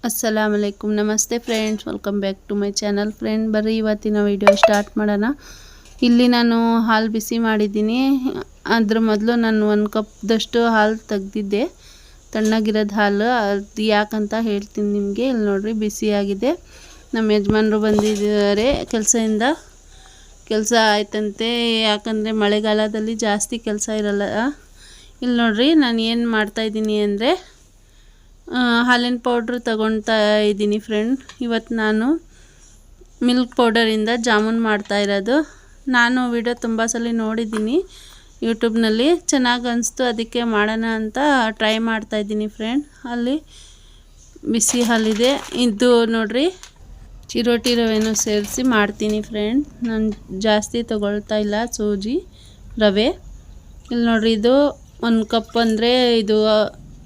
अस्सलामुअलैकुम नमस्ते friends welcome back to my channel friend ಬರ್ರಿ ಇವತ್ತಿನ ವಿಡಿಯೋ ಸ್ಟಾರ್ಟ್ ಮಾಡೋಣ। ಇಲ್ಲಿ ನಾನು ಹಾಲು ಬಿಸಿ ಮಾಡಿದ್ದೀನಿ। ಅದರ ಮೊದಲು ನಾನು 1 ಕಪ್ ದಷ್ಟು ಹಾಲು ತೆಗೆದಿದ್ದೆ, ತಣ್ಣಗಿರೋದು ಹಾಲು। ಅದು ಯಾಕಂತ ಹೇಳ್ತೀನಿ ನಿಮಗೆ। ಇಲ್ಲಿ ನೋಡ್ರಿ ಬಿಸಿ ಆಗಿದೆ। ನಮ್ಮ ಯಜಮಾನರು ಬಂದಿದ್ದಾರೆ ಕೆಲಸದಿಂದ, ಕೆಲಸ ಆಯ್ತಂತೆ। ಯಾಕಂದ್ರೆ ಮಳೆಗಾಲದಲ್ಲಿ ಜಾಸ್ತಿ ಕೆಲಸ ಇರಲ್ಲ। ಇಲ್ಲಿ ನೋಡ್ರಿ ನಾನು ಏನು ಮಾಡ್ತಾ ಇದ್ದೀನಿ ಅಂದರೆ ಹಾಲಿನ ಪೌಡ್ರ್ ತಗೊಳ್ತಾ ಇದ್ದೀನಿ ಫ್ರೆಂಡ್। ಇವತ್ತು ನಾನು ಮಿಲ್ಕ್ ಪೌಡರಿಂದ ಜಾಮೂನ್ ಮಾಡ್ತಾ ಇರೋದು। ನಾನು ವಿಡಿಯೋ ತುಂಬ ಸಲ ನೋಡಿದ್ದೀನಿ ಯೂಟ್ಯೂಬ್ನಲ್ಲಿ, ಚೆನ್ನಾಗಿ ಅನಿಸ್ತು, ಅದಕ್ಕೆ ಮಾಡೋಣ ಅಂತ ಟ್ರೈ ಮಾಡ್ತಾ ಇದ್ದೀನಿ ಫ್ರೆಂಡ್। ಅಲ್ಲಿ ಬಿಸಿ ಹಾಲಿದೆ, ಇದು ನೋಡ್ರಿ ಚಿರೋಟಿ ರವೆನೂ ಸೇರಿಸಿ ಮಾಡ್ತೀನಿ ಫ್ರೆಂಡ್। ನಾನು ಜಾಸ್ತಿ ತಗೊಳ್ತಾ ಇಲ್ಲ ಸೂಜಿ ರವೆ। ಇಲ್ಲಿ ನೋಡ್ರಿ ಇದು 1 ಕಪ್ ಅಂದರೆ ಇದು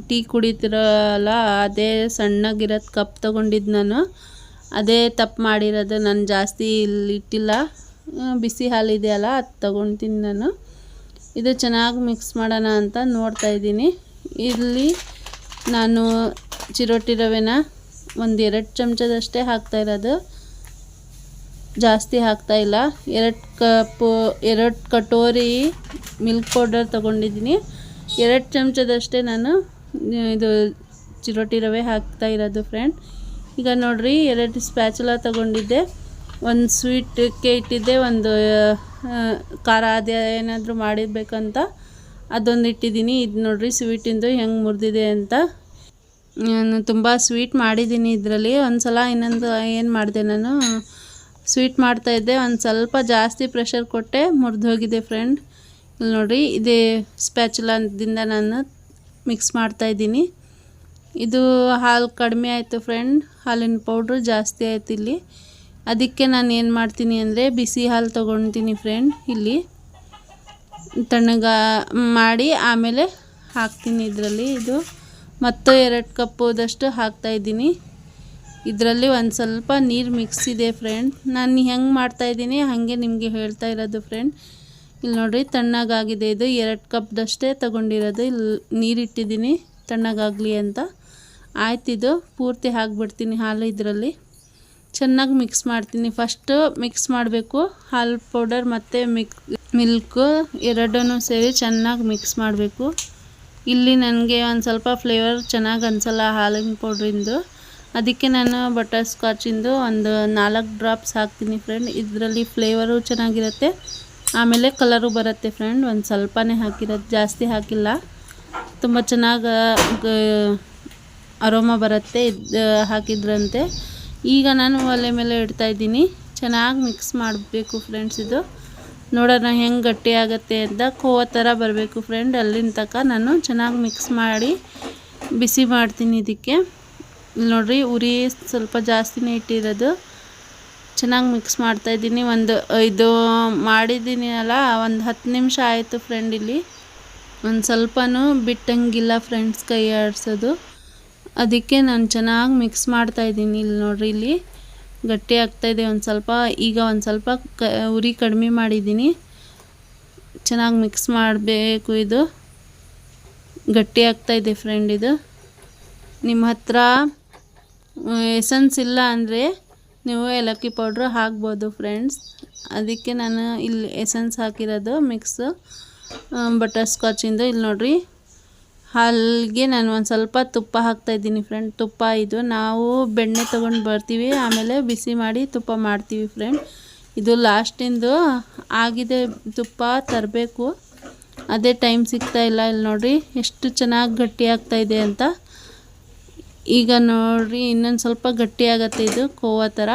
ಟೀ ಕುಡಿತಿರಲ್ಲ ಅದೇ ಸಣ್ಣಗಿರೋದು ಕಪ್ ತೊಗೊಂಡಿದ್ದು ನಾನು, ಅದೇ ತಪ್ಪು ಮಾಡಿರೋದು। ನಾನು ಜಾಸ್ತಿ ಇಲ್ಲಿ ಇಟ್ಟಿಲ್ಲ, ಬಿಸಿ ಹಾಲಿದೆಯಲ್ಲ ಅದು ತೊಗೊಳ್ತೀನಿ ನಾನು। ಇದು ಚೆನ್ನಾಗಿ ಮಿಕ್ಸ್ ಮಾಡೋಣ ಅಂತ ನೋಡ್ತಾ ಇದ್ದೀನಿ। ಇಲ್ಲಿ ನಾನು ಚಿರೋಟಿ ರವೆನ 1-2 ಚಮಚದಷ್ಟೇ ಹಾಕ್ತಾ ಇರೋದು, ಜಾಸ್ತಿ ಹಾಕ್ತಾ ಇಲ್ಲ। 2 ಕಟೋರಿ ಮಿಲ್ಕ್ ಪೌಡರ್ ತೊಗೊಂಡಿದ್ದೀನಿ, 2 ಚಮಚದಷ್ಟೇ ನಾನು ಇದು ಚಿರೋಟಿ ರವೆ ಹಾಕ್ತಾ ಇರೋದು ಫ್ರೆಂಡ್। ಈಗ ನೋಡ್ರಿ 2 ಸ್ಪ್ಯಾಚುಲ ತೊಗೊಂಡಿದ್ದೆ, 1 ಸ್ವೀಟಕ್ಕೆ ಇಟ್ಟಿದ್ದೆ, 1 ಖಾರ ಅದೇ ಏನಾದರೂ ಮಾಡಿರ್ಬೇಕಂತ ಅದೊಂದು ಇಟ್ಟಿದ್ದೀನಿ। ಇದು ನೋಡ್ರಿ ಸ್ವೀಟಿಂದು ಹೆಂಗೆ ಮುರಿದಿದೆ ಅಂತ। ನಾನು ತುಂಬ ಸ್ವೀಟ್ ಮಾಡಿದ್ದೀನಿ ಇದರಲ್ಲಿ। ಒಂದು ಸಲ ಇನ್ನೊಂದು ಏನು ಮಾಡಿದೆ, ನಾನು ಸ್ವೀಟ್ ಮಾಡ್ತಾಯಿದ್ದೆ, ಒಂದು ಸ್ವಲ್ಪ ಜಾಸ್ತಿ ಪ್ರೆಷರ್ ಕೊಟ್ಟೆ, ಮುರಿದೋಗಿದೆ ಫ್ರೆಂಡ್। ಇಲ್ಲಿ ನೋಡ್ರಿ ಇದೇ ಸ್ಪ್ಯಾಚುಲದಿಂದ ನಾನು ಮಿಕ್ಸ್ ಮಾಡ್ತಾಯಿದ್ದೀನಿ। ಇದು ಹಾಲು ಕಡಿಮೆ ಆಯಿತು ಫ್ರೆಂಡ್, ಹಾಲಿನ ಪೌಡ್ರು ಜಾಸ್ತಿ ಆಯ್ತು ಇಲ್ಲಿ। ಅದಕ್ಕೆ ನಾನು ಏನು ಮಾಡ್ತೀನಿ ಅಂದರೆ ಬಿಸಿ ಹಾಲು ತೊಗೊಳ್ತೀನಿ ಫ್ರೆಂಡ್, ಇಲ್ಲಿ ತಣ್ಣಗ ಮಾಡಿ ಆಮೇಲೆ ಹಾಕ್ತೀನಿ ಇದರಲ್ಲಿ। ಇದು ಮತ್ತು 2 ಕಪ್ಪುದಷ್ಟು ಹಾಕ್ತಾಯಿದ್ದೀನಿ। ಇದರಲ್ಲಿ ಒಂದು ಸ್ವಲ್ಪ ನೀರು ಮಿಕ್ಸ್ ಇದೆ ಫ್ರೆಂಡ್, ನಾನು ಹೆಂಗೆ ಮಾಡ್ತಾಯಿದ್ದೀನಿ ಹಾಗೆ ನಿಮಗೆ ಹೇಳ್ತಾ ಇರೋದು ಫ್ರೆಂಡ್। ಇಲ್ಲಿ ನೋಡ್ರಿ ತಣ್ಣಗಾಗಿದೆ, ಇದು 2 ಕಪ್ದಷ್ಟೇ ತೊಗೊಂಡಿರೋದು। ಇಲ್ಲಿ ನೀರಿಟ್ಟಿದ್ದೀನಿ ತಣ್ಣಗಾಗಲಿ ಅಂತ। ಆಯ್ತು, ಇದು ಪೂರ್ತಿ ಹಾಕ್ಬಿಡ್ತೀನಿ ಹಾಲು ಇದರಲ್ಲಿ। ಚೆನ್ನಾಗಿ ಮಿಕ್ಸ್ ಮಾಡ್ತೀನಿ, ಫಸ್ಟು ಮಿಕ್ಸ್ ಮಾಡಬೇಕು ಹಾಲು ಪೌಡರ್ ಮತ್ತು ಮಿಲ್ಕು ಎರಡನ್ನೂ ಸೇರಿ ಚೆನ್ನಾಗಿ ಮಿಕ್ಸ್ ಮಾಡಬೇಕು। ಇಲ್ಲಿ ನನಗೆ ಒಂದು ಸ್ವಲ್ಪ ಫ್ಲೇವರ್ ಚೆನ್ನಾಗಿ ಅನಿಸಲ್ಲ ಹಾಲಿನ ಪೌಡ್ರಿಂದು, ಅದಕ್ಕೆ ನಾನು ಬಟರ್ ಸ್ಕಾಚಿಂದು ಒಂದು 4 ಡ್ರಾಪ್ಸ್ ಹಾಕ್ತೀನಿ ಫ್ರೆಂಡ್। ಇದರಲ್ಲಿ ಫ್ಲೇವರು ಚೆನ್ನಾಗಿರುತ್ತೆ, ಆಮೇಲೆ ಕಲರು ಬರುತ್ತೆ ಫ್ರೆಂಡ್। ಒಂದು ಸ್ವಲ್ಪನೇ ಹಾಕಿರೋದು, ಜಾಸ್ತಿ ಹಾಕಿಲ್ಲ, ತುಂಬ ಚೆನ್ನಾಗಿ ಅರೋಮಾ ಬರುತ್ತೆ ಇದು ಹಾಕಿದ್ರಂತೆ। ಈಗ ನಾನು ಒಲೆ ಮೇಲೆ ಇಡ್ತಾಯಿದ್ದೀನಿ, ಚೆನ್ನಾಗಿ ಮಿಕ್ಸ್ ಮಾಡಬೇಕು ಫ್ರೆಂಡ್ಸ್। ಇದು ನೋಡೋಣ ಹೆಂಗೆ ಗಟ್ಟಿ ಆಗುತ್ತೆ ಅಂತ, ಕೋವಾ ಥರ ಬರಬೇಕು ಫ್ರೆಂಡ್। ಅಲ್ಲಿನ ತನಕ ನಾನು ಚೆನ್ನಾಗಿ ಮಿಕ್ಸ್ ಮಾಡಿ ಬಿಸಿ ಮಾಡ್ತೀನಿ ಇದಕ್ಕೆ। ಇಲ್ಲಿ ನೋಡ್ರಿ ಉರಿ ಸ್ವಲ್ಪ ಜಾಸ್ತಿನೇ ಇಟ್ಟಿರೋದು, ಚೆನ್ನಾಗಿ ಮಿಕ್ಸ್ ಮಾಡ್ತಾಯಿದ್ದೀನಿ। ಇದು ಮಾಡಿದ್ದೀನಿ ಅಲ್ಲ, ಒಂದು 10 ನಿಮಿಷ ಆಯಿತು ಫ್ರೆಂಡ್। ಇಲ್ಲಿ ಒಂದು ಸ್ವಲ್ಪನೂ ಬಿಟ್ಟಂಗಿಲ್ಲ ಫ್ರೆಂಡ್ಸ್ ಕೈ ಆಡಿಸೋದು, ಅದಕ್ಕೆ ನಾನು ಚೆನ್ನಾಗಿ ಮಿಕ್ಸ್ ಮಾಡ್ತಾಯಿದ್ದೀನಿ। ಇಲ್ಲಿ ನೋಡ್ರಿ ಇಲ್ಲಿ ಗಟ್ಟಿ ಆಗ್ತಾಯಿದೆ ಒಂದು ಸ್ವಲ್ಪ। ಈಗ ಒಂದು ಸ್ವಲ್ಪ ಉರಿ ಕಡಿಮೆ ಮಾಡಿದ್ದೀನಿ, ಚೆನ್ನಾಗಿ ಮಿಕ್ಸ್ ಮಾಡಬೇಕು। ಇದು ಗಟ್ಟಿ ಆಗ್ತಾಯಿದೆ ಫ್ರೆಂಡ್। ಇದು ನಿಮ್ಮ ಹತ್ರ ಎಸೆನ್ಸ್ ಇಲ್ಲ ಅಂದರೆ ನೀವು ಏಲಕ್ಕಿ ಪೌಡ್ರ್ ಹಾಕ್ಬೋದು ಫ್ರೆಂಡ್ಸ್, ಅದಕ್ಕೆ ನಾನು ಇಲ್ಲಿ ಎಸೆನ್ಸ್ ಹಾಕಿರೋದು ಮಿಕ್ಸ್ ಬಟರ್ ಸ್ಕಾಚಿಂದು। ಇಲ್ಲಿ ನೋಡ್ರಿ ಹಾಲಿಗೆ ನಾನು ಒಂದು ಸ್ವಲ್ಪ ತುಪ್ಪ ಹಾಕ್ತಾಯಿದ್ದೀನಿ ಫ್ರೆಂಡ್। ತುಪ್ಪ ಇದು ನಾವು ಬೆಣ್ಣೆ ತೊಗೊಂಡು ಬರ್ತೀವಿ, ಆಮೇಲೆ ಬಿಸಿ ಮಾಡಿ ತುಪ್ಪ ಮಾಡ್ತೀವಿ ಫ್ರೆಂಡ್। ಇದು ಲಾಸ್ಟಿಂದು ಆಗಿದೆ, ತುಪ್ಪ ತರಬೇಕು, ಅದೇ ಟೈಮ್ ಸಿಗ್ತಾಯಿಲ್ಲ। ಇಲ್ಲಿ ನೋಡ್ರಿ ಎಷ್ಟು ಚೆನ್ನಾಗಿ ಗಟ್ಟಿ ಆಗ್ತಾಯಿದೆ ಅಂತ। ಈಗ ನೋಡ್ರಿ ಇನ್ನೊಂದು ಸ್ವಲ್ಪ ಗಟ್ಟಿ ಆಗುತ್ತೆ, ಇದು ಕೋವಾ ಥರ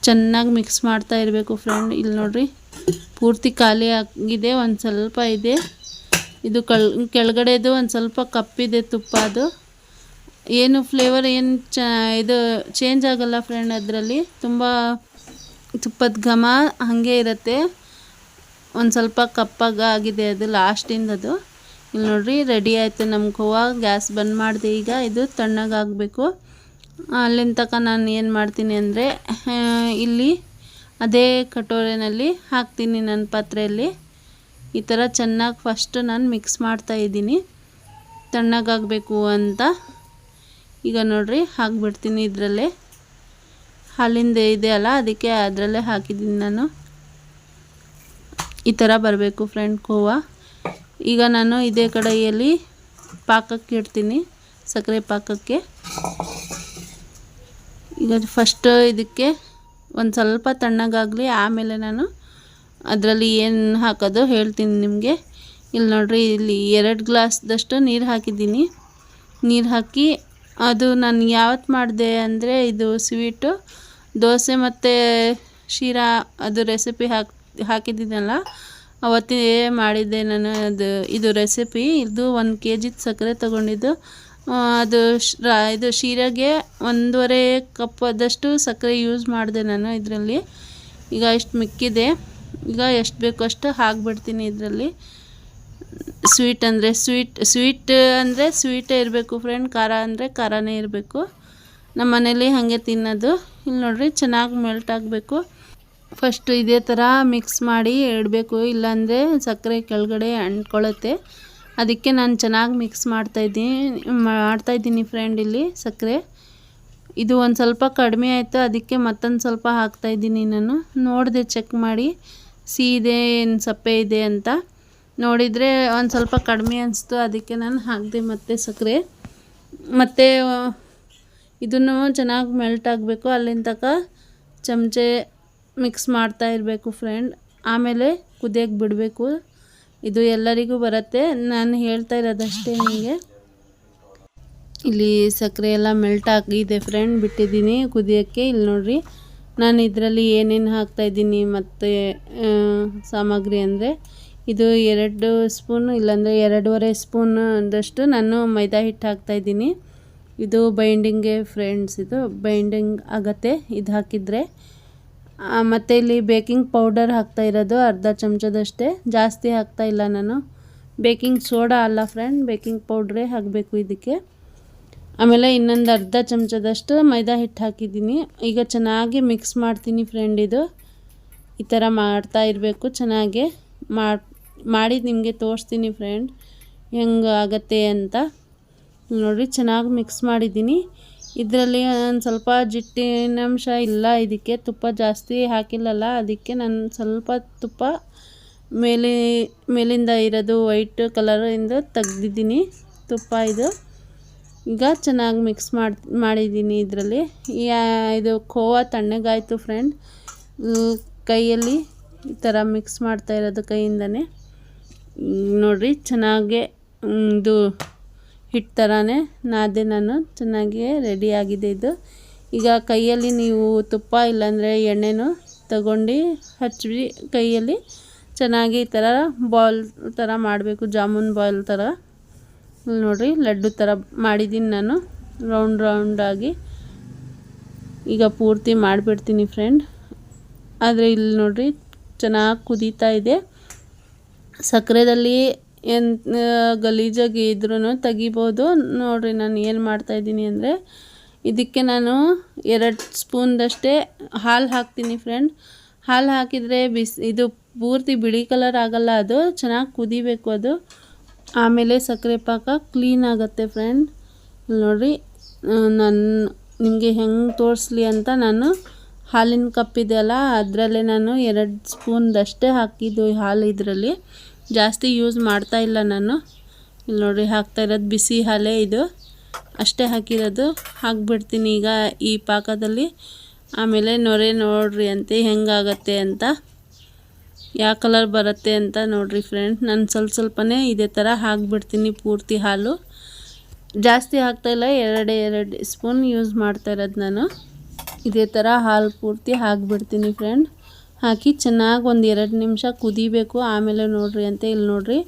ಚೆನ್ನಾಗಿ ಮಿಕ್ಸ್ ಮಾಡ್ತಾ ಇರಬೇಕು ಫ್ರೆಂಡ್। ಇಲ್ಲಿ ನೋಡ್ರಿ ಪೂರ್ತಿ ಖಾಲಿ ಆಗಿದೆ, ಒಂದು ಸ್ವಲ್ಪ ಇದೆ, ಇದು ಕೆಳಗಡೆದು ಒಂದು ಸ್ವಲ್ಪ ಕಪ್ಪಿದೆ ತುಪ್ಪ। ಅದು ಏನು ಫ್ಲೇವರ್ ಏನು ಇದು ಚೇಂಜ್ ಆಗಲ್ಲ ಫ್ರೆಂಡ್, ಅದರಲ್ಲಿ ತುಂಬ ತುಪ್ಪದ ಘಮ ಹಾಗೆ ಇರುತ್ತೆ, ಒಂದು ಸ್ವಲ್ಪ ಕಪ್ಪಾಗಿದೆ ಅದು ಲಾಸ್ಟಿಂದದು। ಇಲ್ಲಿ ನೋಡ್ರಿ ರೆಡಿ ಆಯಿತು ನಮ್ಮ ಕೋವಾ। ಗ್ಯಾಸ್ ಬಂದ್ ಮಾಡಿದೆ, ಈಗ ಇದು ತಣ್ಣಗಾಗಬೇಕು। ಅಲ್ಲಿನ ತನಕ ನಾನು ಏನು ಮಾಡ್ತೀನಿ ಅಂದರೆ ಇಲ್ಲಿ ಅದೇ ಕಟೋರಿನಲ್ಲಿ ಹಾಕ್ತೀನಿ ನನ್ನ ಪಾತ್ರೆಯಲ್ಲಿ। ಈ ಥರ ಚೆನ್ನಾಗಿ ಫಸ್ಟ್ ನಾನು ಮಿಕ್ಸ್ ಮಾಡ್ತಾಯಿದ್ದೀನಿ ತಣ್ಣಗಾಗಬೇಕು ಅಂತ। ಈಗ ನೋಡ್ರಿ ಹಾಕ್ಬಿಡ್ತೀನಿ ಇದರಲ್ಲೇ. ಹಾಲಿಂದ ಇದೆ ಅಲ್ಲ, ಅದಕ್ಕೆ ಅದರಲ್ಲೇ ಹಾಕಿದ್ದೀನಿ ನಾನು. ಈ ಥರ ಬರಬೇಕು ಫ್ರೆಂಡ್ ಖೋವಾ. ಈಗ ನಾನು ಇದೇ ಕಡೆಯಲ್ಲಿ ಪಾಕಕ್ಕೆ ಇಡ್ತೀನಿ, ಸಕ್ಕರೆ ಪಾಕಕ್ಕೆ. ಈಗ ಫಸ್ಟ್ ಇದಕ್ಕೆ ಒಂದು ಸ್ವಲ್ಪ ತಣ್ಣಗಾಗಲಿ, ಆಮೇಲೆ ನಾನು ಅದರಲ್ಲಿ ಏನು ಹಾಕೋದು ಹೇಳ್ತೀನಿ ನಿಮಗೆ. ಇಲ್ಲಿ ನೋಡ್ರಿ, ಇಲ್ಲಿ 2 ಗ್ಲಾಸ್ದಷ್ಟು ನೀರು ಹಾಕಿದ್ದೀನಿ. ನೀರು ಹಾಕಿ ಅದು ನಾನು ಯಾವತ್ತು ಮಾಡಿದೆ ಅಂದರೆ, ಇದು ಸ್ವೀಟು ದೋಸೆ ಮತ್ತು ಶೀರಾ ಅದು ರೆಸಿಪಿ ಹಾಕಿದ್ದೀನಲ್ಲ, ಅವತ್ತೇ ಮಾಡಿದ್ದೆ ನಾನು. ಇದು ರೆಸಿಪಿ. ಇದು 1 kg ಸಕ್ಕರೆ ತೊಗೊಂಡಿದ್ದು. ಅದು ಇದು ಶೀರಾಗೆ 1.5 ಕಪ್ ಆದಷ್ಟು ಸಕ್ಕರೆ ಯೂಸ್ ಮಾಡಿದೆ ನಾನು ಇದರಲ್ಲಿ. ಈಗ ಇಷ್ಟು ಮಿಕ್ಕಿದೆ. ಈಗ ಎಷ್ಟು ಬೇಕೋ ಅಷ್ಟು ಹಾಕ್ಬಿಡ್ತೀನಿ ಇದರಲ್ಲಿ. ಸ್ವೀಟ್ ಅಂದರೆ ಸ್ವೀಟೇ ಇರಬೇಕು ಫ್ರೆಂಡ್, ಖಾರ ಅಂದರೆ ಖಾರನೇ ಇರಬೇಕು. ನಮ್ಮ ಮನೇಲಿ ಹಾಗೆ ತಿನ್ನೋದು. ಇಲ್ಲಿ ನೋಡ್ರಿ, ಚೆನ್ನಾಗಿ ಮೆಲ್ಟ್ ಆಗಬೇಕು. ಫಸ್ಟು ಇದೇ ಥರ ಮಿಕ್ಸ್ ಮಾಡಿ ಇಡಬೇಕು, ಇಲ್ಲಾಂದರೆ ಸಕ್ಕರೆ ಕೆಳಗಡೆ ಅಂಟ್ಕೊಳ್ಳುತ್ತೆ. ಅದಕ್ಕೆ ನಾನು ಚೆನ್ನಾಗಿ ಮಿಕ್ಸ್ ಮಾಡ್ತಾಯಿದ್ದೀನಿ ಫ್ರೆಂಡ್. ಇಲ್ಲಿ ಸಕ್ಕರೆ ಇದು ಒಂದು ಸ್ವಲ್ಪ ಕಡಿಮೆ ಆಯಿತು, ಅದಕ್ಕೆ ಮತ್ತೊಂದು ಸ್ವಲ್ಪ ಹಾಕ್ತಾಯಿದ್ದೀನಿ ನಾನು. ನೋಡಿದೆ, ಚೆಕ್ ಮಾಡಿ ಸಿಹಿ ಇದೆ ಏನು ಸಪ್ಪೆ ಇದೆ ಅಂತ ನೋಡಿದರೆ ಒಂದು ಸ್ವಲ್ಪ ಕಡಿಮೆ ಅನಿಸ್ತು, ಅದಕ್ಕೆ ನಾನು ಹಾಕಿದೆ ಮತ್ತೆ ಸಕ್ಕರೆ. ಮತ್ತು ಇದನ್ನು ಚೆನ್ನಾಗಿ ಮೆಲ್ಟ್ ಆಗಬೇಕು, ಅಲ್ಲಿಂದ ತನಕ ಚಮಚೆ ಮಿಕ್ಸ್ ಮಾಡ್ತಾ ಇರಬೇಕು ಫ್ರೆಂಡ್. ಆಮೇಲೆ ಕುದಿಯೋಕ್ಕೆ ಬಿಡಬೇಕು. ಇದು ಎಲ್ಲರಿಗೂ ಬರುತ್ತೆ, ನಾನು ಹೇಳ್ತಾ ಇರೋದಷ್ಟೇ ನಿಮಗೆ. ಇಲ್ಲಿ ಸಕ್ಕರೆ ಎಲ್ಲ ಮೆಲ್ಟ್ ಆಗಿದೆ ಫ್ರೆಂಡ್, ಬಿಟ್ಟಿದ್ದೀನಿ ಕುದಿಯೋಕ್ಕೆ. ಇಲ್ಲಿ ನೋಡಿರಿ, ನಾನು ಇದರಲ್ಲಿ ಏನೇನು ಹಾಕ್ತಾಯಿದ್ದೀನಿ ಮತ್ತು ಸಾಮಗ್ರಿ ಅಂದರೆ, ಇದು 2 ಸ್ಪೂನು ಇಲ್ಲಾಂದರೆ 2.5 ಸ್ಪೂನ್ ಅಂದಷ್ಟು ನಾನು ಮೈದಾ ಹಿಟ್ಟು ಹಾಕ್ತಾಯಿದ್ದೀನಿ. ಇದು ಬೈಂಡಿಂಗ್ಗೆ ಫ್ರೆಂಡ್ಸ್, ಇದು ಬೈಂಡಿಂಗ್ ಆಗುತ್ತೆ ಇದು ಹಾಕಿದರೆ. ಮತ್ತು ಇಲ್ಲಿ ಬೇಕಿಂಗ್ ಪೌಡರ್ ಹಾಕ್ತಾ ಇರೋದು ಅರ್ಧ ಚಮಚದಷ್ಟೇ, ಜಾಸ್ತಿ ಹಾಕ್ತಾ ಇಲ್ಲ ನಾನು. ಬೇಕಿಂಗ್ ಸೋಡಾ ಅಲ್ಲ ಫ್ರೆಂಡ್, ಬೇಕಿಂಗ್ ಪೌಡ್ರೇ ಹಾಕಬೇಕು ಇದಕ್ಕೆ. ಆಮೇಲೆ ಇನ್ನೊಂದು ಅರ್ಧ ಚಮಚದಷ್ಟು ಮೈದಾ ಹಿಟ್ಟು ಹಾಕಿದ್ದೀನಿ. ಈಗ ಚೆನ್ನಾಗಿ ಮಿಕ್ಸ್ ಮಾಡ್ತೀನಿ ಫ್ರೆಂಡ್. ಇದು ಈ ಥರ ಮಾಡ್ತಾ ಇರಬೇಕು, ಚೆನ್ನಾಗಿ ಮಾಡಿ ನಿಮಗೆ ತೋರಿಸ್ತೀನಿ ಫ್ರೆಂಡ್ ಹೆಂಗೆ ಆಗತ್ತೆ ಅಂತ. ನೋಡಿರಿ, ಚೆನ್ನಾಗಿ ಮಿಕ್ಸ್ ಮಾಡಿದ್ದೀನಿ. ಇದರಲ್ಲಿ ಒಂದು ಸ್ವಲ್ಪ ಜಿಟ್ಟಿನಂಶ ಇಲ್ಲ, ಇದಕ್ಕೆ ತುಪ್ಪ ಜಾಸ್ತಿ ಹಾಕಿಲ್ಲಲ್ಲ, ಅದಕ್ಕೆ ನಾನು ಸ್ವಲ್ಪ ತುಪ್ಪ ಮೇಲಿಂದ ಇರೋದು ವೈಟ್ ಕಲರಿಂದ ತೆಗ್ದಿದ್ದೀನಿ ತುಪ್ಪ. ಈಗ ಚೆನ್ನಾಗಿ ಮಿಕ್ಸ್ ಮಾಡಿದ್ದೀನಿ ಇದರಲ್ಲಿ. ಇದು ಖೋವಾ ತಣ್ಣಗಾಯಿತು ಫ್ರೆಂಡ್. ಕೈಯಲ್ಲಿ ಈ ಥರ ಮಿಕ್ಸ್ ಮಾಡ್ತಾ ಇರೋದು ಕೈಯಿಂದನೇ. ನೋಡಿರಿ, ಚೆನ್ನಾಗೆ ಇದು ಹಿಟ್ಟು ಥರನೇ ನಾದೆ ನಾನು, ಚೆನ್ನಾಗಿ ರೆಡಿಯಾಗಿದೆ ಇದು. ಈಗ ಕೈಯಲ್ಲಿ ನೀವು ತುಪ್ಪ ಇಲ್ಲಾಂದರೆ ಎಣ್ಣೆನೂ ತಗೊಂಡು ಹಚ್ಚಿ ಕೈಯಲ್ಲಿ ಚೆನ್ನಾಗಿ ಈ ಥರ ಬಾಲ್ ಥರ ಮಾಡಬೇಕು, ಜಾಮೂನ್ ಬಾಲ್ ಥರ. ನೋಡಿರಿ, ಲಡ್ಡು ಥರ ಮಾಡಿದ್ದೀನಿ ನಾನು ರೌಂಡಾಗಿ. ಈಗ ಪೂರ್ತಿ ಮಾಡಿಬಿಡ್ತೀನಿ ಫ್ರೆಂಡ್. ಆದರೆ ಇಲ್ಲಿ ನೋಡಿರಿ, ಚೆನ್ನಾಗಿ ಕುದೀತಾ ಇದೆ. ಸಕ್ಕರೆದಲ್ಲಿ ಏನು ಗಲೀಜಾಗಿ ಇದ್ರೂ ತೆಗಿಬೋದು. ನೋಡಿರಿ, ನಾನು ಏನು ಮಾಡ್ತಾಯಿದ್ದೀನಿ ಅಂದರೆ, ಇದಕ್ಕೆ ನಾನು 2 ಸ್ಪೂನ್ದಷ್ಟೇ ಹಾಲು ಹಾಕ್ತೀನಿ ಫ್ರೆಂಡ್. ಹಾಲು ಹಾಕಿದರೆ ಇದು ಪೂರ್ತಿ ಬಿಳಿ ಕಲರ್ ಆಗಲ್ಲ, ಅದು ಚೆನ್ನಾಗಿ ಕುದಿಬೇಕು ಅದು. ಆಮೇಲೆ ಸಕ್ಕರೆ ಪಾಕ ಕ್ಲೀನ್ ಆಗುತ್ತೆ ಫ್ರೆಂಡ್. ನೋಡಿರಿ, ನಾನು ನಿಮಗೆ ಹೆಂಗೆ ತೋರಿಸ್ಲಿ ಅಂತ ನಾನು ಹಾಲಿನ ಕಪ್ ಇದೆಯಲ್ಲ, ಅದರಲ್ಲೇ ನಾನು 2 ಸ್ಪೂನ್ದಷ್ಟೇ ಹಾಕಿದ್ದು ಹಾಲು. ಇದರಲ್ಲಿ ಜಾಸ್ತಿ ಯೂಸ್ ಮಾಡ್ತಾ ಇಲ್ಲ ನಾನು. ಇಲ್ಲಿ ನೋಡಿರಿ, ಹಾಕ್ತಾ ಇರೋದು ಬಿಸಿ ಹಾಲೇ, ಇದು ಅಷ್ಟೇ ಹಾಕಿರೋದು. ಹಾಕ್ಬಿಡ್ತೀನಿ ಈಗ ಈ ಪಾಕದಲ್ಲಿ. ಆಮೇಲೆ ನೊರೆ ನೋಡಿರಿ ಅಂತೆ ಹೆಂಗಾಗತ್ತೆ ಅಂತ, ಯಾವ ಕಲರ್ ಬರುತ್ತೆ ಅಂತ ನೋಡಿರಿ ಫ್ರೆಂಡ್. ನಾನು ಸ್ವಲ್ಪನೇ ಇದೇ ಥರ ಹಾಕ್ಬಿಡ್ತೀನಿ ಪೂರ್ತಿ ಹಾಲು. ಜಾಸ್ತಿ ಹಾಕ್ತಾಯಿಲ್ಲ, 2 ಸ್ಪೂನ್ ಯೂಸ್ ಮಾಡ್ತಾ ಇರೋದು ನಾನು. ಇದೇ ಥರ ಹಾಲು ಪೂರ್ತಿ ಹಾಕ್ಬಿಡ್ತೀನಿ ಫ್ರೆಂಡ್. ಹಾಕಿ ಚೆನ್ನಾಗಿ ಒಂದು 2 ನಿಮಿಷ ಕುದಿಬೇಕು. ಆಮೇಲೆ ನೋಡಿರಿ ಅಂತೆ, ಇಲ್ಲಿ ನೋಡಿರಿ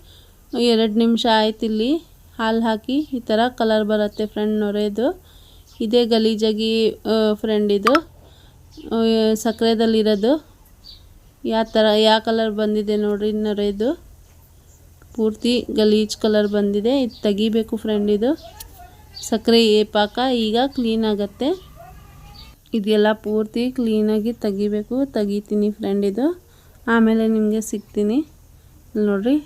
2 ನಿಮಿಷ ಆಯ್ತು. ಇಲ್ಲಿ ಹಾಲು ಹಾಕಿ ಈ ಥರ ಕಲರ್ ಬರುತ್ತೆ ಫ್ರೆಂಡ್ ನೊರೆದು. ಇದೇ ಗಲೀಜಾಗಿ ಫ್ರೆಂಡ್, ಇದು ಸಕ್ಕರೆದಲ್ಲಿರೋದು ಯಾವ ಕಲರ್ ಬಂದಿದೆ ನೋಡಿರಿ. ನೊರೆದು ಪೂರ್ತಿ ಗಲೀಜ್ ಕಲರ್ ಬಂದಿದೆ, ಇದು ತೆಗಿಬೇಕು ಫ್ರೆಂಡ್. ಇದು ಸಕ್ಕರೆ ಪಾಕ ಈಗ ಕ್ಲೀನ್ ಆಗುತ್ತೆ. ಇದೆಲ್ಲ ಪೂರ್ತಿ ಕ್ಲೀನಾಗಿ ತೆಗಿತೀನಿ ಫ್ರೆಂಡ್. ಇದು ಆಮೇಲೆ ನಿಮಗೆ ಸಿಗ್ತೀನಿ. ನೋಡಿರಿ,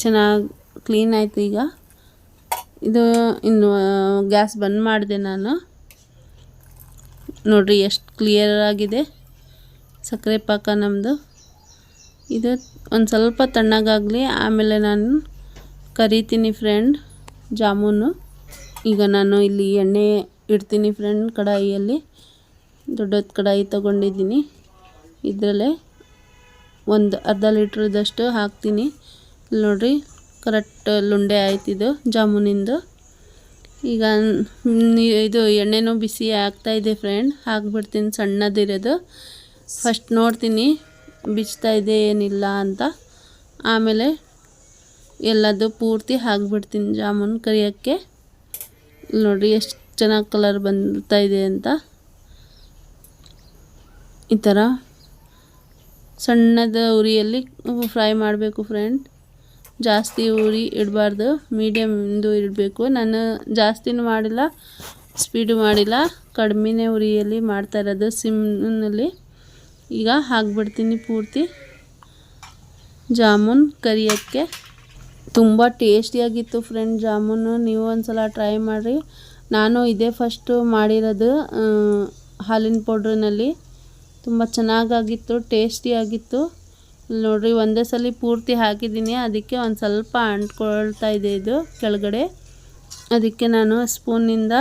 ಚೆನ್ನಾಗಿ ಕ್ಲೀನ್ ಆಯಿತು. ಈಗ ಇದು ಇನ್ನು ಗ್ಯಾಸ್ ಬಂದ್ ಮಾಡಿದೆ ನಾನು. ನೋಡಿರಿ ಎಷ್ಟು ಕ್ಲಿಯರ್ ಆಗಿದೆ ಸಕ್ಕರೆ ಪಾಕ ನಮ್ಮದು. ಇದು ಒಂದು ಸ್ವಲ್ಪ ತಣ್ಣಗಾಗಲಿ, ಆಮೇಲೆ ನಾನು ಕರಿತೀನಿ ಫ್ರೆಂಡ್ ಜಾಮೂನು. ಈಗ ನಾನು ಇಲ್ಲಿ ಎಣ್ಣೆ ಇಡ್ತೀನಿ ಫ್ರೆಂಡ್ ಕಡಾಯಿಯಲ್ಲಿ. ದೊಡ್ಡದು ಕಡಾಯಿ ತೊಗೊಂಡಿದ್ದೀನಿ. ಇದರಲ್ಲೇ ಒಂದು ಅರ್ಧ ಲೀಟ್ರದಷ್ಟು ಹಾಕ್ತೀನಿ. ಇಲ್ಲಿ ನೋಡಿರಿ ಕರೆಕ್ಟ್ ಲುಂಡೆ ಆಯ್ತಿದು ಜಾಮೂನಿಂದು. ಈಗ ಇದು ಎಣ್ಣೆನೂ ಬಿಸಿ ಆಗ್ತಾಯಿದೆ ಫ್ರೆಂಡ್. ಹಾಕ್ಬಿಡ್ತೀನಿ ಸಣ್ಣದಿರೋದು. ಫಸ್ಟ್ ನೋಡ್ತೀನಿ ಬಿಚ್ತಾ ಇದೆ ಏನಿಲ್ಲ ಅಂತ, ಆಮೇಲೆ ಎಲ್ಲದು ಪೂರ್ತಿ ಹಾಕ್ಬಿಡ್ತೀನಿ ಜಾಮೂನು ಕರಿಯೋಕ್ಕೆ. ನೋಡಿರಿ ಎಷ್ಟು ಚೆನ್ನಾಗಿ ಕಲರ್ ಬರ್ತಾ ಇದೆ ಅಂತ. ಈ ಥರ ಸಣ್ಣದ ಉರಿಯಲ್ಲಿ ಫ್ರೈ ಮಾಡಬೇಕು ಫ್ರೆಂಡ್. ಜಾಸ್ತಿ ಉರಿ ಇಡಬಾರ್ದು, ಮೀಡಿಯಮ್ದು ಇಡಬೇಕು. ನಾನು ಜಾಸ್ತಿನೂ ಮಾಡಿಲ್ಲ, ಸ್ಪೀಡು ಮಾಡಿಲ್ಲ, ಕಡಿಮೆನೇ ಉರಿಯಲ್ಲಿ ಮಾಡ್ತಾ ಇರೋದು, ಸಿಮ್ನಲ್ಲಿ. ಈಗ ಹಾಕ್ಬಿಡ್ತೀನಿ ಪೂರ್ತಿ ಜಾಮೂನ್ ಕರಿಯೋಕ್ಕೆ. ತುಂಬ ಟೇಸ್ಟಿಯಾಗಿತ್ತು ಫ್ರೆಂಡ್ ಜಾಮೂನು. ನೀವು ಒಂದ್ಸಲ ಟ್ರೈ ಮಾಡಿರಿ. ನಾನು ಇದೇ ಫಸ್ಟು ಮಾಡಿರೋದು ಹಾಲಿನ ಪೌಡ್ರಿನಲ್ಲಿ. ತುಂಬ ಚೆನ್ನಾಗಾಗಿತ್ತು, ಟೇಸ್ಟಿಯಾಗಿತ್ತು. ನೋಡಿರಿ ಒಂದೇ ಸಲ ಪೂರ್ತಿ ಹಾಕಿದ್ದೀನಿ, ಅದಕ್ಕೆ ಒಂದು ಸ್ವಲ್ಪ ಅಂಟ್ಕೊಳ್ತಾ ಇದೆ ಇದು ಕೆಳಗಡೆ. ಅದಕ್ಕೆ ನಾನು ಸ್ಪೂನಿಂದ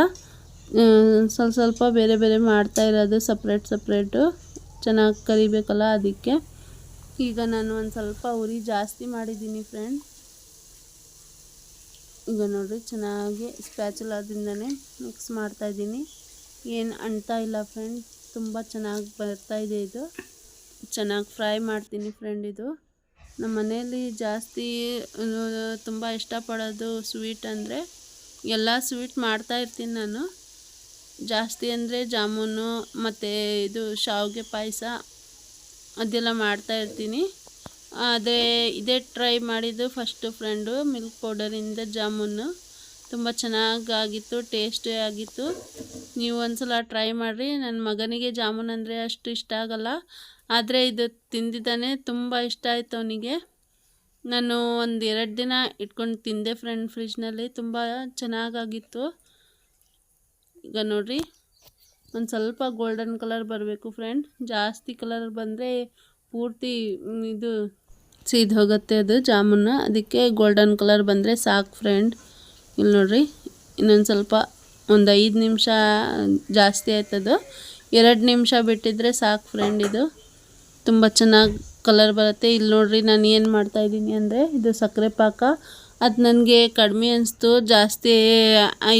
ಸ್ವಲ್ಪ ಬೇರೆ ಬೇರೆ ಮಾಡ್ತಾ ಇರೋದು, ಸಪ್ರೇಟು ಚೆನ್ನಾಗಿ ಕರಿಬೇಕಲ್ಲ ಅದಕ್ಕೆ. ಈಗ ನಾನು ಒಂದು ಸ್ವಲ್ಪ ಉರಿ ಜಾಸ್ತಿ ಮಾಡಿದ್ದೀನಿ ಫ್ರೆಂಡ್. ಈಗ ನೋಡಿರಿ ಚೆನ್ನಾಗಿ ಸ್ಪ್ಯಾಚುಲಾದಿಂದನೇ ಮಿಕ್ಸ್ ಮಾಡ್ತಾಯಿದ್ದೀನಿ. ಏನು ಅಂಟ್ತಾ ಇಲ್ಲ ಫ್ರೆಂಡ್, ತುಂಬ ಚೆನ್ನಾಗಿ ಬರ್ತಾಯಿದೆ ಇದು. ಚೆನ್ನಾಗಿ ಫ್ರೈ ಮಾಡ್ತೀನಿ ಫ್ರೆಂಡ್. ಇದು ನಮ್ಮ ಮನೆಯಲ್ಲಿ ಜಾಸ್ತಿ ತುಂಬ ಇಷ್ಟಪಡೋದು ಸ್ವೀಟ್ ಅಂದರೆ, ಎಲ್ಲ ಸ್ವೀಟ್ ಮಾಡ್ತಾಯಿರ್ತೀನಿ ನಾನು. ಜಾಸ್ತಿ ಅಂದರೆ ಜಾಮೂನು ಮತ್ತು ಇದು ಶಾವಿಗೆ ಪಾಯಸ ಅದೆಲ್ಲ ಮಾಡ್ತಾಯಿರ್ತೀನಿ. ಅದೇ ಇದೇ ಟ್ರೈ ಮಾಡಿದ್ದು ಫಸ್ಟು ಫ್ರೆಂಡು, ಮಿಲ್ಕ್ ಪೌಡರಿಂದ ಜಾಮೂನು. ತುಂಬ ಚೆನ್ನಾಗಾಗಿತ್ತು, ಟೇಸ್ಟಿ ಆಗಿತ್ತು. ನೀವು ಒಂದ್ಸಲ ಟ್ರೈ ಮಾಡಿರಿ. ನನ್ನ ಮಗನಿಗೆ ಜಾಮೂನ್ ಅಂದರೆ ಅಷ್ಟು ಇಷ್ಟ ಆಗಲ್ಲ, ಆದರೆ ಇದು ತಿಂದಿದ್ದಾನೆ, ತುಂಬ ಇಷ್ಟ ಆಯಿತು ಅವನಿಗೆ. ನಾನು ಒಂದು 2 ದಿನ ಇಟ್ಕೊಂಡು ತಿಂದೆ ಫ್ರೆಂಡ್ ಫ್ರಿಜ್ನಲ್ಲಿ. ತುಂಬ ಚೆನ್ನಾಗಾಗಿತ್ತು. ಈಗ ನೋಡಿರಿ ಒಂದು ಸ್ವಲ್ಪ ಗೋಲ್ಡನ್ ಕಲರ್ ಬರಬೇಕು ಫ್ರೆಂಡ್. ಜಾಸ್ತಿ ಕಲರ್ ಬಂದರೆ ಪೂರ್ತಿ ಇದು ಸೀದ್ ಹೋಗುತ್ತೆ ಅದು ಜಾಮೂನು. ಅದಕ್ಕೆ ಗೋಲ್ಡನ್ ಕಲರ್ ಬಂದರೆ ಸಾಕು ಫ್ರೆಂಡ್. ಇಲ್ಲಿ ನೋಡಿರಿ ಇನ್ನೊಂದು ಸ್ವಲ್ಪ ಒಂದು 5 ನಿಮಿಷ ಜಾಸ್ತಿ ಆಯ್ತದು. 2 ನಿಮಿಷ ಬಿಟ್ಟಿದ್ರೆ ಸಾಕು ಫ್ರೆಂಡ್. ಇದು ತುಂಬ ಚೆನ್ನಾಗಿ ಕಲರ್ ಬರುತ್ತೆ. ಇಲ್ಲಿ ನೋಡಿರಿ ನಾನು ಏನು ಮಾಡ್ತಾಯಿದ್ದೀನಿ ಅಂದರೆ, ಇದು ಸಕ್ಕರೆ ಪಾಕ. ಅದು ನನಗೆ ಕಡಿಮೆ ಅನಿಸ್ತು, ಜಾಸ್ತಿ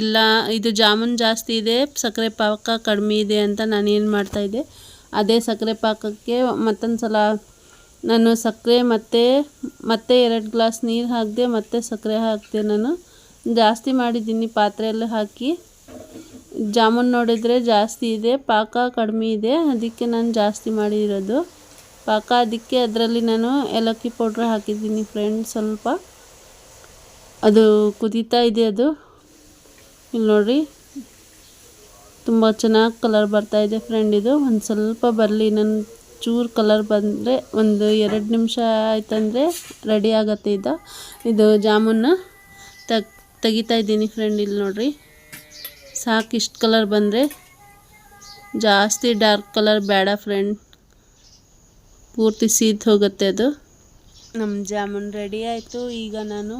ಇಲ್ಲ, ಇದು ಜಾಮೂನ್ ಜಾಸ್ತಿ ಇದೆ, ಸಕ್ಕರೆ ಪಾಕ ಕಡಿಮೆ ಇದೆ ಅಂತ ನಾನು ಏನು ಮಾಡ್ತಾಯಿದ್ದೆ, ಅದೇ ಸಕ್ಕರೆ ಪಾಕಕ್ಕೆ ಮತ್ತೊಂದು ಸಲ ನಾನು ಸಕ್ಕರೆ ಮತ್ತೆ 2 ಗ್ಲಾಸ್ ನೀರು ಹಾಕಿದೆ, ಮತ್ತೆ ಸಕ್ಕರೆ ಹಾಕಿದೆ. ನಾನು ಜಾಸ್ತಿ ಮಾಡಿದ್ದೀನಿ ಪಾತ್ರೆಯಲ್ಲಿ ಹಾಕಿ. ಜಾಮೂನ್ ನೋಡಿದರೆ ಜಾಸ್ತಿ ಇದೆ, ಪಾಕ ಕಡಿಮೆ ಇದೆ, ಅದಕ್ಕೆ ನಾನು ಜಾಸ್ತಿ ಮಾಡಿರೋದು ಪಾಕ. ಅದಕ್ಕೆ ಅದರಲ್ಲಿ ನಾನು ಏಲಕ್ಕಿ ಪೌಡ್ರ್ ಹಾಕಿದ್ದೀನಿ ಫ್ರೆಂಡ್ ಸ್ವಲ್ಪ. ಅದು ಕುದೀತಾ ಇದೆ ಅದು. ಇಲ್ಲಿ ನೋಡಿರಿ ತುಂಬ ಚೆನ್ನಾಗಿ ಕಲರ್ ಬರ್ತಾಯಿದೆ ಫ್ರೆಂಡ್. ಇದು ಒಂದು ಸ್ವಲ್ಪ ಬರಲಿ, ನನ್ನ ಚೂರು ಕಲರ್ ಬಂದರೆ ಒಂದು 2 ನಿಮಿಷ ಆಯ್ತಂದರೆ ರೆಡಿ ಆಗುತ್ತೆ. ಇದು ಜಾಮೂನ್ನ ತೆಗಿತಾ ಇದ್ದೀನಿ ಫ್ರೆಂಡ್. ಇಲ್ಲಿ ನೋಡಿರಿ ಸಾಕು, ಇಷ್ಟು ಕಲರ್ ಬಂದರೆ, ಜಾಸ್ತಿ ಡಾರ್ಕ್ ಕಲರ್ ಬೇಡ ಫ್ರೆಂಡ್, ಪೂರ್ತಿ ಸೀದ್ ಹೋಗುತ್ತೆ ಅದು. ನಮ್ಮ ಜಾಮೂನ್ ರೆಡಿ ಆಯಿತು. ಈಗ ನಾನು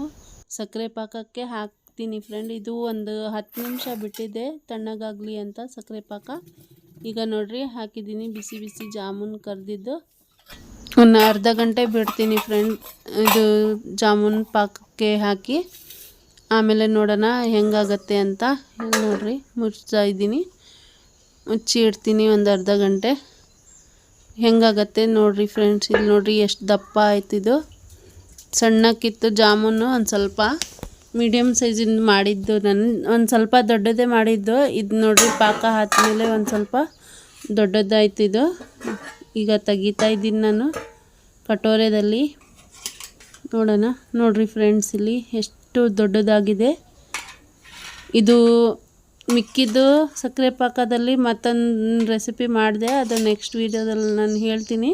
ಸಕ್ಕರೆ ಪಾಕಕ್ಕೆ ಹಾಕ್ತೀನಿ ಫ್ರೆಂಡ್. ಇದು ಒಂದು 10 ನಿಮಿಷ ಬಿಟ್ಟಿದ್ದೆ ತಣ್ಣಗಾಗಲಿ ಅಂತ ಸಕ್ಕರೆ ಪಾಕ. ಈಗ ನೋಡಿರಿ ಹಾಕಿದ್ದೀನಿ ಬಿಸಿ ಬಿಸಿ ಜಾಮೂನ್ ಕರೆದಿದ್ದು. ಒಂದು ಅರ್ಧ ಗಂಟೆ ಬಿಡ್ತೀನಿ ಫ್ರೆಂಡ್ ಇದು ಜಾಮೂನ್ ಪಾಕಕ್ಕೆ ಹಾಕಿ. ಆಮೇಲೆ ನೋಡೋಣ ಹೆಂಗಾಗತ್ತೆ ಅಂತ. ನೋಡಿರಿ ಮುಚ್ತಾ ಇದ್ದೀನಿ, ಮುಚ್ಚಿ ಇಡ್ತೀನಿ ಒಂದು ಅರ್ಧ ಗಂಟೆ. ಹೆಂಗಾಗತ್ತೆ ನೋಡಿರಿ ಫ್ರೆಂಡ್ಸ್. ಇಲ್ಲಿ ನೋಡಿರಿ ಎಷ್ಟು ದಪ್ಪ ಆಯ್ತಿದು. ಸಣ್ಣಕ್ಕಿತ್ತು ಜಾಮೂನು, ಒಂದು ಸ್ವಲ್ಪ ಮೀಡಿಯಮ್ ಸೈಜಿಂದ ಮಾಡಿದ್ದು ನಾನು, ಒಂದು ಸ್ವಲ್ಪ ದೊಡ್ಡದೇ ಮಾಡಿದ್ದು. ಇದು ನೋಡಿರಿ ಪಾಕ ಹಾಕಿದ್ಮೇಲೆ ಒಂದು ಸ್ವಲ್ಪ ದೊಡ್ಡದಾಯ್ತಿದು. ಈಗ ತೆಗಿತಾ ಇದ್ದೀನಿ ನಾನು ಕಟೋರೆಯಲ್ಲಿ. ನೋಡೋಣ. ನೋಡಿರಿ ಫ್ರೆಂಡ್ಸ್ ಇಲ್ಲಿ ಎಷ್ಟು ದೊಡ್ಡದಾಗಿದೆ. ಇದು ಮಿಕ್ಕಿದ್ದು ಸಕ್ಕರೆ ಪಾಕದಲ್ಲಿ ಮತ್ತೊಂದು ರೆಸಿಪಿ ಮಾಡಿದೆ, ಅದು ನೆಕ್ಸ್ಟ್ ವೀಡಿಯೋದಲ್ಲಿ ನಾನು ಹೇಳ್ತೀನಿ.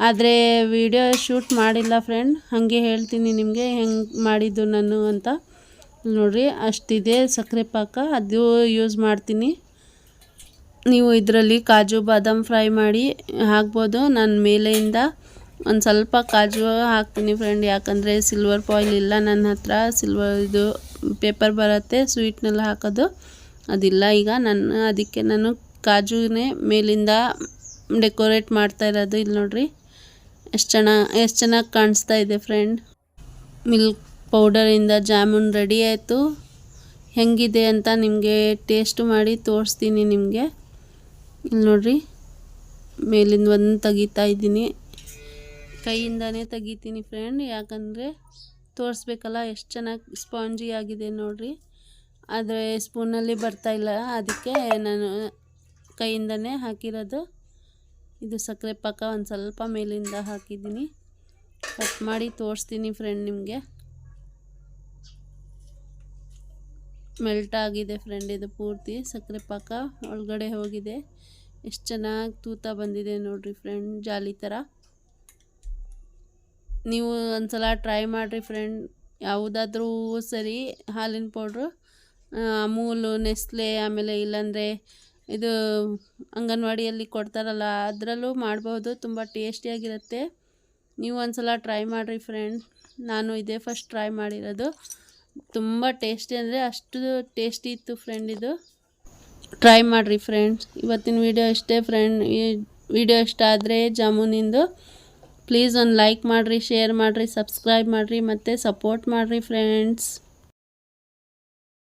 ಆದರೆ ವಿಡಿಯೋ ಶೂಟ್ ಮಾಡಿಲ್ಲ ಫ್ರೆಂಡ್, ಹಾಗೆ ಹೇಳ್ತೀನಿ ನಿಮಗೆ ಹೆಂಗೆ ಮಾಡಿದ್ದು ನಾನು ಅಂತ. ನೋಡಿರಿ ಅಷ್ಟಿದೆ ಸಕ್ಕರೆ ಪಾಕ, ಅದು ಯೂಸ್ ಮಾಡ್ತೀನಿ. ನೀವು ಇದರಲ್ಲಿ ಕಾಜು ಬಾದಾಮ್ ಫ್ರೈ ಮಾಡಿ ಹಾಕ್ಬೋದು. ನಾನು ಮೇಲೆಯಿಂದ ಒಂದು ಸ್ವಲ್ಪ ಕಾಜು ಹಾಕ್ತೀನಿ ಫ್ರೆಂಡ್, ಯಾಕಂದರೆ ಸಿಲ್ವರ್ ಫಾಯಿಲ್ ಇಲ್ಲ ನನ್ನ ಹತ್ರ. ಇದು ಪೇಪರ್ ಬರುತ್ತೆ ಸ್ವೀಟ್ನೆಲ್ಲ ಹಾಕೋದು, ಅದಿಲ್ಲ ಈಗ ಅದಕ್ಕೆ ನಾನು ಕಾಜುನೇ ಮೇಲಿಂದ ಡೆಕೋರೇಟ್ ಮಾಡ್ತಾ ಇರೋದು. ಇಲ್ಲಿ ನೋಡಿರಿ ಎಷ್ಟು ಚೆನ್ನಾಗಿ ಕಾಣಿಸ್ತಾ ಇದೆ ಫ್ರೆಂಡ್. ಮಿಲ್ಕ್ ಪೌಡರಿಂದ ಜಾಮೂನ್ ರೆಡಿ ಆಯಿತು. ಹೆಂಗಿದೆ ಅಂತ ನಿಮಗೆ ಟೇಸ್ಟ್ ಮಾಡಿ ತೋರಿಸ್ತೀನಿ ನಿಮಗೆ. ಇಲ್ಲಿ ನೋಡಿರಿ ಮೇಲಿಂದ ಒಂದು ತೆಗಿತಾ ಇದ್ದೀನಿ, ಕೈಯಿಂದನೇ ತೆಗಿತೀನಿ ಫ್ರೆಂಡ್, ಯಾಕಂದರೆ ತೋರಿಸ್ಬೇಕಲ್ಲ ಎಷ್ಟು ಚೆನ್ನಾಗಿ ಸ್ಪಾಂಜಿ ಆಗಿದೆ ನೋಡಿರಿ. ಆದರೆ ಸ್ಪೂನಲ್ಲಿ ಬರ್ತಾಯಿಲ್ಲ, ಅದಕ್ಕೆ ನಾನು ಕೈಯಿಂದನೇ ಹಾಕಿರೋದು. ಇದು ಸಕ್ಕರೆ ಪಾಕ ಒಂದು ಸ್ವಲ್ಪ ಮೇಲಿಂದ ಹಾಕಿದ್ದೀನಿ, ಕಟ್ ಮಾಡಿ ತೋರಿಸ್ತೀನಿ ಫ್ರೆಂಡ್ ನಿಮಗೆ. ಮೆಲ್ಟ್ ಆಗಿದೆ ಫ್ರೆಂಡ್, ಇದು ಪೂರ್ತಿ ಸಕ್ಕರೆ ಪಾಕ ಒಳಗಡೆ ಹೋಗಿದೆ. ಎಷ್ಟು ಚೆನ್ನಾಗಿ ತೂತ ಬಂದಿದೆ ನೋಡಿರಿ ಫ್ರೆಂಡ್, ಜಾಲಿ ಥರ. ನೀವು ಒಂದ್ಸಲ ಟ್ರೈ ಮಾಡಿರಿ ಫ್ರೆಂಡ್, ಯಾವುದಾದ್ರೂ ಸರಿ. ಹಾಲಿನ ಪೌಡ್ರು ಅಮೂಲು, ನೆಸ್ಲೆ, ಆಮೇಲೆ ಇಲ್ಲಾಂದರೆ ಇದು ಅಂಗನವಾಡಿಯಲ್ಲಿ ಕೊಡ್ತಾರಲ್ಲ ಅದರಲ್ಲೂ ಮಾಡ್ಬೋದು, ತುಂಬ ಟೇಸ್ಟಿಯಾಗಿರುತ್ತೆ. ನೀವು ಒಂದ್ಸಲ ಟ್ರೈ ಮಾಡಿರಿ ಫ್ರೆಂಡ್. ನಾನು ಇದೇ ಫಸ್ಟ್ ಟ್ರೈ ಮಾಡಿರೋದು, ತುಂಬ ಟೇಸ್ಟಿ ಅಂದರೆ ಅಷ್ಟು ಟೇಸ್ಟಿ ಇತ್ತು ಫ್ರೆಂಡ್. ಇದು ಟ್ರೈ ಮಾಡಿರಿ ಫ್ರೆಂಡ್ಸ್. ಇವತ್ತಿನ ವಿಡಿಯೋ ಇಷ್ಟೇ ಫ್ರೆಂಡ್. ಈ ವಿಡಿಯೋ ಇಷ್ಟ ಆದರೆ ಜಾಮೂನಿಂದು ಪ್ಲೀಸ್ ಒಂದು ಲೈಕ್ ಮಾಡಿರಿ, ಶೇರ್ ಮಾಡಿರಿ, ಸಬ್ಸ್ಕ್ರೈಬ್ ಮಾಡಿರಿ ಮತ್ತು ಸಪೋರ್ಟ್ ಮಾಡಿರಿ ಫ್ರೆಂಡ್ಸ್.